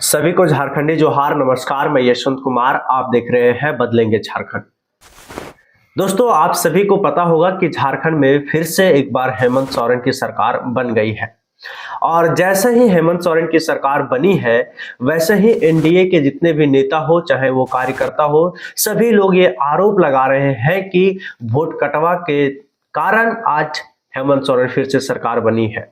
सभी को झारखंडी जोहार, नमस्कार। मैं यशवंत कुमार, आप देख रहे हैं बदलेंगे झारखंड। दोस्तों, आप सभी को पता होगा कि झारखंड में फिर से एक बार हेमंत सोरेन की सरकार बन गई है और जैसे ही हेमंत सोरेन की सरकार बनी है वैसे ही एनडीए के जितने भी नेता हो, चाहे वो कार्यकर्ता हो, सभी लोग ये आरोप लगा रहे हैं कि वोट कटवा के कारण आज हेमंत सोरेन फिर से सरकार बनी है।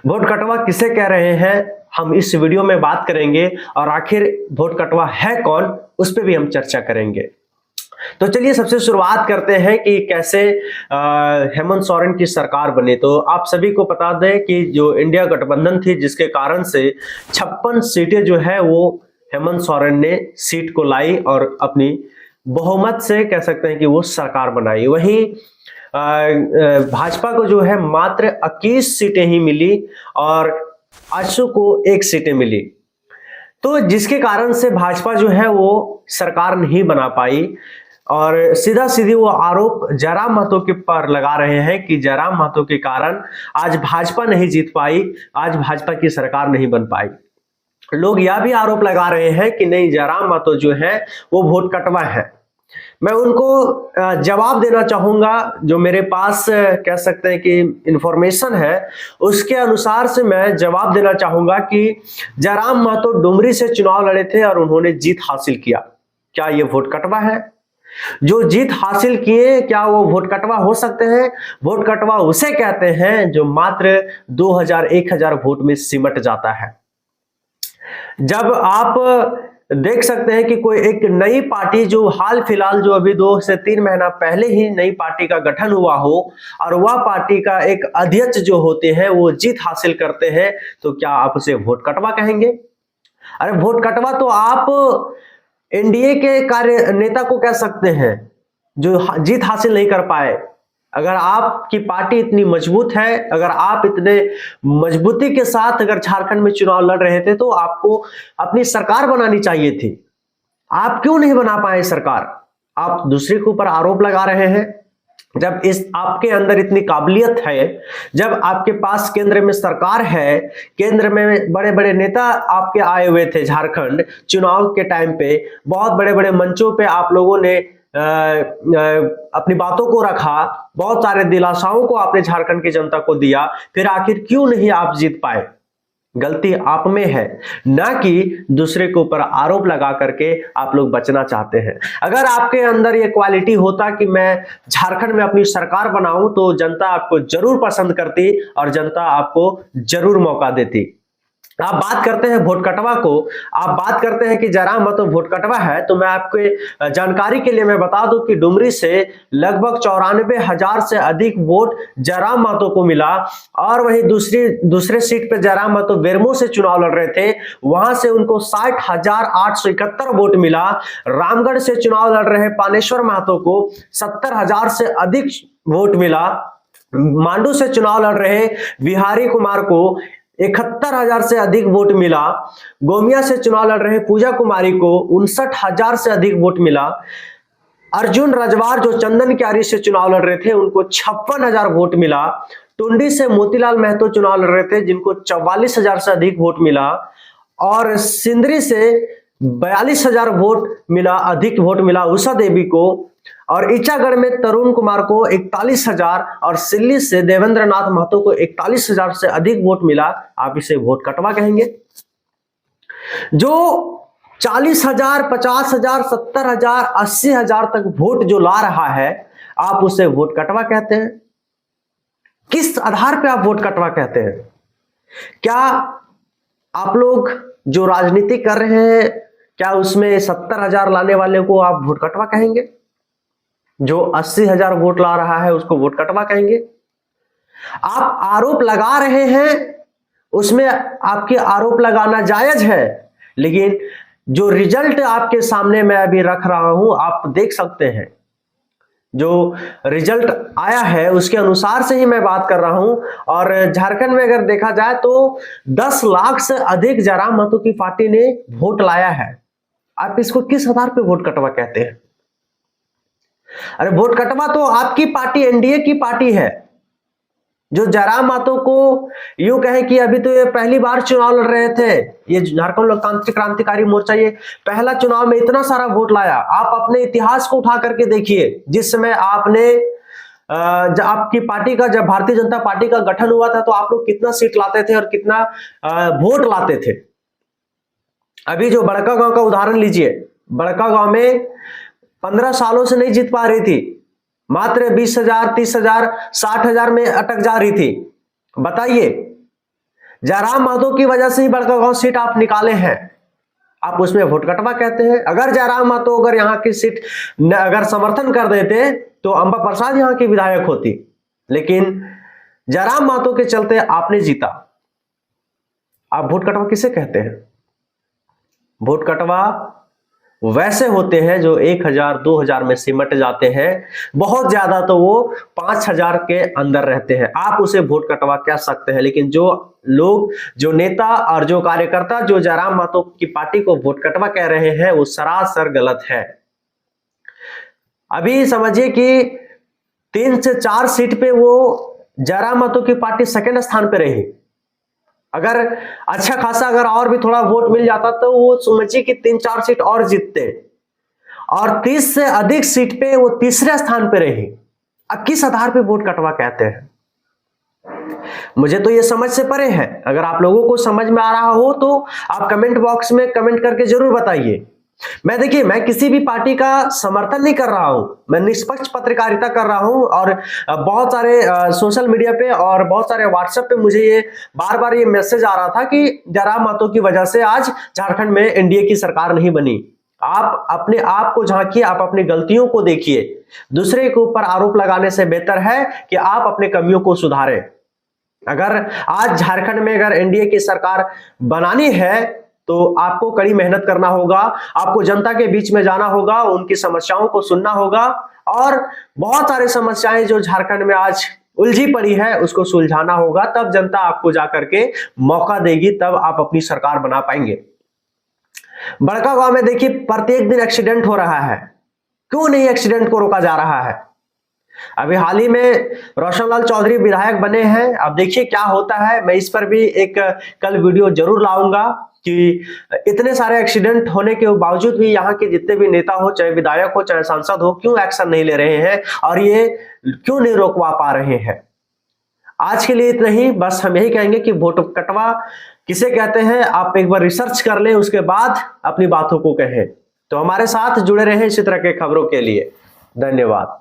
वोट कटवा किसे कह रहे हैं, हम इस वीडियो में बात करेंगे और आखिर वोट कटवा है कौन, उस पर भी हम चर्चा करेंगे। तो चलिए सबसे शुरुआत करते हैं कि कैसे हेमंत सोरेन की सरकार बनी। तो आप सभी को बता दें कि जो इंडिया गठबंधन थी, जिसके कारण से 56 सीटें जो है वो हेमंत सोरेन ने सीट को लाई और अपनी बहुमत से कह सकते हैं कि वो सरकार बनाई। वहीं भाजपा को जो है मात्र 21 सीटें ही मिली और आजसू को 1 सीटें मिली, तो जिसके कारण से भाजपा जो है वो सरकार नहीं बना पाई। और सीधा सीधी वो आरोप जयराम महतो के पर लगा रहे हैं कि जयराम महतो के कारण आज भाजपा नहीं जीत पाई, आज भाजपा की सरकार नहीं बन पाई। लोग यह भी आरोप लगा रहे हैं कि नहीं, जयराम महतो जो है वो वोट कटवा है। मैं उनको जवाब देना चाहूंगा, जो मेरे पास कह सकते हैं कि इंफॉर्मेशन है उसके अनुसार से मैं जवाब देना चाहूंगा कि जयराम महतो डुमरी से चुनाव लड़े थे और उन्होंने जीत हासिल किया। क्या ये वोट कटवा है? जो जीत हासिल किए, क्या वो वोट कटवा हो सकते हैं? वोट कटवा उसे कहते हैं जो मात्र 2000-1000 वोट में सिमट जाता है। जब आप देख सकते हैं कि कोई एक नई पार्टी जो हाल फिलहाल जो अभी 2 से 3 महीना पहले ही नई पार्टी का गठन हुआ हो और वह पार्टी का एक अध्यक्ष जो होते हैं वो जीत हासिल करते हैं, तो क्या आप उसे वोट कटवा कहेंगे? अरे वोट कटवा तो आप एनडीए के कार्य नेता को कह सकते हैं जो जीत हासिल नहीं कर पाए। अगर आपकी पार्टी इतनी मजबूत है, अगर आप इतने मजबूती के साथ अगर झारखंड में चुनाव लड़ रहे थे, तो आपको अपनी सरकार बनानी चाहिए थी। आप क्यों नहीं बना पाए सरकार? आप दूसरे के ऊपर आरोप लगा रहे हैं। जब इस आपके अंदर इतनी काबिलियत है, जब आपके पास केंद्र में सरकार है, केंद्र में बड़े बड़े नेता आपके आए हुए थे झारखंड चुनाव के टाइम पे, बहुत बड़े बड़े मंचों पे आप लोगों ने अपनी बातों को रखा, बहुत सारे दिलासाओं को आपने झारखंड की जनता को दिया, फिर आखिर क्यों नहीं आप जीत पाए? गलती आप में है, ना कि दूसरे के ऊपर आरोप लगा करके आप लोग बचना चाहते हैं। अगर आपके अंदर ये क्वालिटी होता कि मैं झारखंड में अपनी सरकार बनाऊं, तो जनता आपको जरूर पसंद करती और जनता आपको जरूर मौका देती। आप बात करते हैं वोट कटवा को, आप बात करते हैं कि जयराम महतो वोट कटवा है, तो मैं आपके जानकारी के लिए मैं बता दूं कि डुमरी से लगभग 94,000 से अधिक वोट जयराम महतो को मिला। और वहीं दूसरे सीट पे जयराम महतो बेरमो से चुनाव लड़ रहे थे, वहां से उनको 60,871 वोट मिला। रामगढ़ से चुनाव लड़ रहे पानेश्वर महतो को 70,000 से अधिक वोट मिला। मांडू से चुनाव लड़ रहे बिहारी कुमार को 71,000 से अधिक वोट मिला। गोमिया से चुनाव लड़ रहे पूजा कुमारी को 59,000 से अधिक वोट मिला। अर्जुन रजवार जो चंदन क्यारी से चुनाव लड़ रहे थे, उनको 56,000 वोट मिला। टुंडी से मोतीलाल महतो चुनाव लड़ रहे थे, जिनको 44,000 से अधिक वोट मिला। और सिंदरी से 42,000 वोट मिला, अधिक वोट मिला उषा देवी को। और ईचागढ़ में तरुण कुमार को 41,000 और सिल्ली से देवेंद्र नाथ महतो को 41,000 से अधिक वोट मिला। आप इसे वोट कटवा कहेंगे? जो 40,000, 50,000, 70,000, 80,000 तक वोट जो ला रहा है, आप उसे वोट कटवा कहते हैं? किस आधार पे आप वोट कटवा कहते हैं? क्या आप लोग जो राजनीति कर रहे हैं, क्या उसमें 70,000 लाने वाले को आप वोट कटवा कहेंगे? जो 80,000 वोट ला रहा है उसको वोट कटवा कहेंगे? आप आरोप लगा रहे हैं, उसमें आपके आरोप लगाना जायज है, लेकिन जो रिजल्ट आपके सामने मैं अभी रख रहा हूं, आप देख सकते हैं। जो रिजल्ट आया है उसके अनुसार से ही मैं बात कर रहा हूं। और झारखंड में अगर देखा जाए तो 10 लाख से अधिक जयराम महतो की पार्टी ने वोट लाया है। आप इसको किस आधार पे वोट कटवा कहते हैं? अरे वोट कटवा तो आपकी पार्टी एनडीए की पार्टी है, जो जयराम महतो को यूं कहे कि अभी तो ये पहली बार चुनाव लड़ रहे थे, ये झारखंड लोकतांत्रिक क्रांतिकारी मोर्चा ये पहला चुनाव में इतना सारा वोट लाया। आप अपने इतिहास को उठा करके देखिए, जिस समय आपने आपकी पार्टी का, जब भारतीय जनता पार्टी का गठन हुआ था तो आप लोग कितना सीट लाते थे और कितना वोट लाते थे। अभी जो बड़का गांव का उदाहरण लीजिए, बड़का गांव में 15 सालों से नहीं जीत पा रही थी, मात्र 20,000, 30,000, 60,000 में अटक जा रही थी। बताइए, जयराम महतो की वजह से ही बड़का गांव सीट आप निकाले हैं। आप उसमें वोट कटवा कहते हैं। अगर जयराम महतो अगर यहाँ की सीट अगर समर्थन कर देते तो अंबा प्रसाद यहाँ की विधायक होती, लेकिन जयराम महतो के चलते आपने जीता। आप वोट कटवा किसे कहते हैं? वोट कटवा वैसे होते हैं जो 1,000, 2,000 में सिमट जाते हैं, बहुत ज्यादा तो वो 5,000 के अंदर रहते हैं। आप उसे वोट कटवा कह सकते हैं, लेकिन जो लोग, जो नेता और जो कार्यकर्ता जो जयराम महतो की पार्टी को वोट कटवा कह रहे हैं, वो सरासर गलत है। अभी समझिए कि 3 से 4 सीट पे वो जयराम महतो की पार्टी सेकंड स्थान पे रही। अगर अच्छा खासा अगर और भी थोड़ा वोट मिल जाता तो वो समझिए कि 3-4 सीट और जीतते, और 30 से अधिक सीट पे वो तीसरे स्थान पे रही। अब किस आधार पे वोट कटवा कहते हैं? मुझे तो ये समझ से परे है। अगर आप लोगों को समझ में आ रहा हो तो आप कमेंट बॉक्स में कमेंट करके जरूर बताइए। देखिए, मैं किसी भी पार्टी का समर्थन नहीं कर रहा हूं, मैं निष्पक्ष पत्रकारिता कर रहा हूं। और बहुत सारे सोशल मीडिया पे और बहुत सारे व्हाट्सएप पे मुझे ये बार बार ये मैसेज आ रहा था कि जयराम महतो की वजह से आज झारखंड में एनडीए की सरकार नहीं बनी। आप अपने आप को झांकिए, आप अपनी गलतियों को देखिए। दूसरे के ऊपर आरोप लगाने से बेहतर है कि आप अपने कमियों को सुधारें। अगर आज झारखंड में अगर एनडीए की सरकार बनानी है तो आपको कड़ी मेहनत करना होगा, आपको जनता के बीच में जाना होगा, उनकी समस्याओं को सुनना होगा, और बहुत सारी समस्याएं जो झारखंड में आज उलझी पड़ी है उसको सुलझाना होगा। तब जनता आपको जाकर के मौका देगी, तब आप अपनी सरकार बना पाएंगे। बड़का गांव में देखिए, प्रत्येक दिन एक्सीडेंट हो रहा है। क्यों नहीं एक्सीडेंट को रोका जा रहा है? अभी हाल ही में रोशनलाल चौधरी विधायक बने हैं। अब देखिए क्या होता है। मैं इस पर भी एक कल वीडियो जरूर लाऊंगा कि इतने सारे एक्सीडेंट होने के बावजूद भी यहाँ के जितने भी नेता हो, चाहे विधायक हो चाहे सांसद हो, क्यों एक्शन नहीं ले रहे हैं और ये क्यों नहीं रोकवा पा रहे हैं। आज के लिए इतना ही। बस हम यही कहेंगे कि वोट कटवा किसे कहते हैं, आप एक बार रिसर्च कर लें, उसके बाद अपनी बातों को कहें। तो हमारे साथ जुड़े रहें इसी तरह के खबरों के लिए। धन्यवाद।